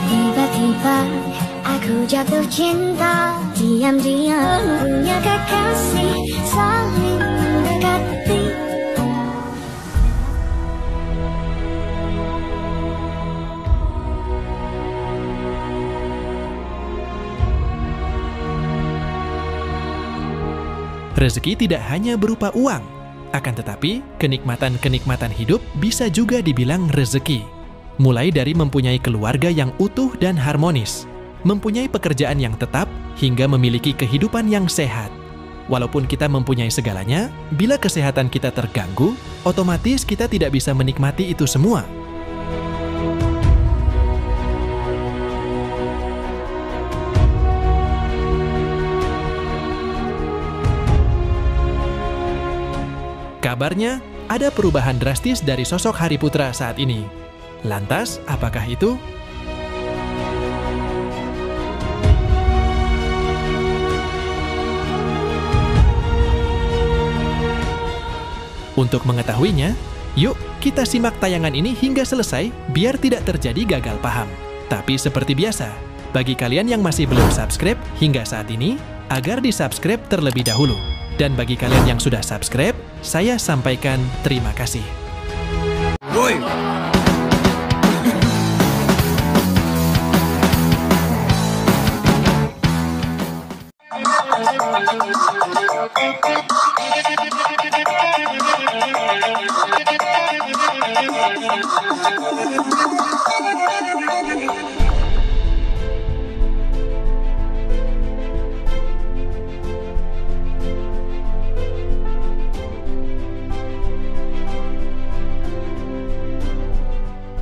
Tiba-tiba aku jatuh cinta, diam-diam punya kekasih, saling mendekati. Rezeki tidak hanya berupa uang, akan tetapi kenikmatan-kenikmatan hidup bisa juga dibilang rezeki. Mulai dari mempunyai keluarga yang utuh dan harmonis, mempunyai pekerjaan yang tetap, hingga memiliki kehidupan yang sehat. Walaupun kita mempunyai segalanya, bila kesehatan kita terganggu, otomatis kita tidak bisa menikmati itu semua. Kabarnya, ada perubahan drastis dari sosok Hariputra saat ini. Lantas, apakah itu? Untuk mengetahuinya, yuk kita simak tayangan ini hingga selesai biar tidak terjadi gagal paham. Tapi seperti biasa, bagi kalian yang masih belum subscribe hingga saat ini, agar di-subscribe terlebih dahulu. Dan bagi kalian yang sudah subscribe, saya sampaikan terima kasih. Woi.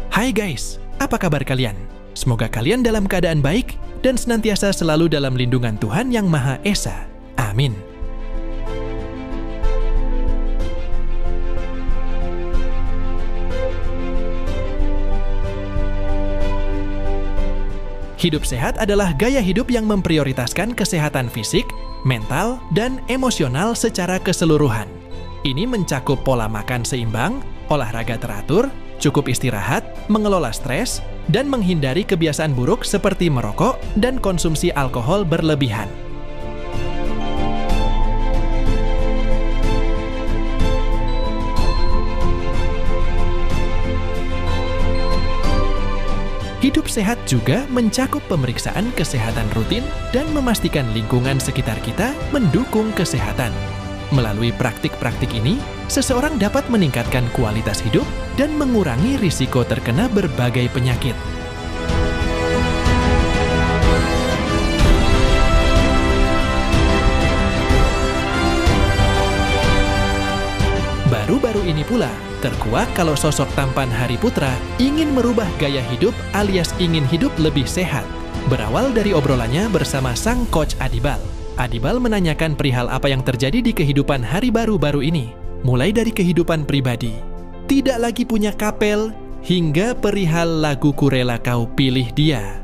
Hai guys, apa kabar kalian? Semoga kalian dalam keadaan baik dan senantiasa selalu dalam lindungan Tuhan Yang Maha Esa. Amin. Hidup sehat adalah gaya hidup yang memprioritaskan kesehatan fisik, mental, dan emosional secara keseluruhan. Ini mencakup pola makan seimbang, olahraga teratur, cukup istirahat, mengelola stres, dan menghindari kebiasaan buruk seperti merokok dan konsumsi alkohol berlebihan. Hidup sehat juga mencakup pemeriksaan kesehatan rutin dan memastikan lingkungan sekitar kita mendukung kesehatan. Melalui praktik-praktik ini, seseorang dapat meningkatkan kualitas hidup dan mengurangi risiko terkena berbagai penyakit. Baru-baru ini pula, terkuak kalau sosok tampan Hariputra ingin merubah gaya hidup alias ingin hidup lebih sehat. Berawal dari obrolannya bersama sang coach Adibal. Adibal menanyakan perihal apa yang terjadi di kehidupan Hari baru-baru ini. Mulai dari kehidupan pribadi, tidak lagi punya kapel, hingga perihal lagu Ku Rela Kau Pilih Dia.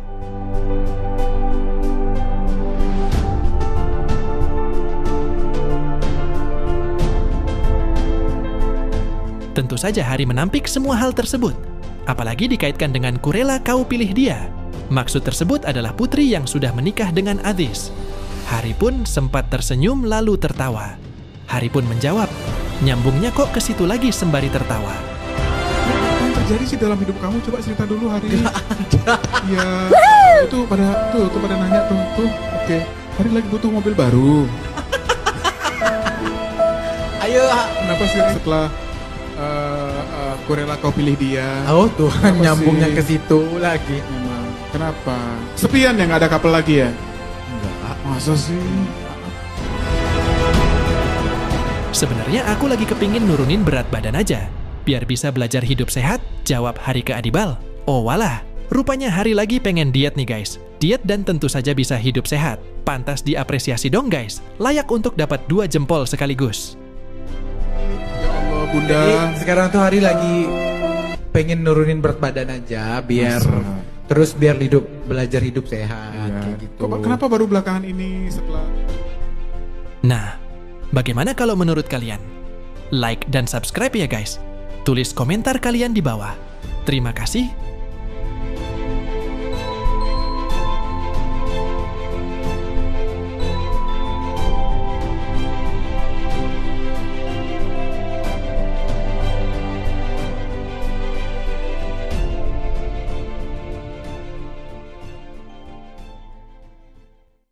Tentu saja Hari menampik semua hal tersebut, apalagi dikaitkan dengan Ku Rela Kau Pilih Dia. Maksud tersebut adalah putri yang sudah menikah dengan Adis. Hari pun sempat tersenyum lalu tertawa. Hari pun menjawab, nyambungnya kok ke situ lagi sembari tertawa. Apa yang terjadi sih dalam hidup kamu? Coba cerita dulu Hari. Gak ada. Ya, itu pada nanya tuh. Oke. Hari lagi butuh mobil baru. Ayo. Kenapa sih setelah Ku Rela Kau Pilih Dia? Oh Tuhan, Kenapa nyambungnya sih? ke situ lagi. Memang. Kenapa? Sepian ya, nggak ada couple lagi ya? Enggak. Masa sih? Sebenarnya aku lagi kepingin nurunin berat badan aja. Biar bisa belajar hidup sehat, jawab Hari ke Adibal. Oh walah, rupanya Hari lagi pengen diet nih guys. Diet dan tentu saja bisa hidup sehat. Pantas diapresiasi dong guys. Layak untuk dapat 2 jempol sekaligus. Ya Allah Bunda. Jadi sekarang tuh Hari lagi pengen nurunin berat badan aja biar Masa? terus biar belajar hidup sehat Ya. kayak gitu. Kenapa baru belakangan ini setelah? Nah, bagaimana kalau menurut kalian? Like dan subscribe ya guys. Tulis komentar kalian di bawah. Terima kasih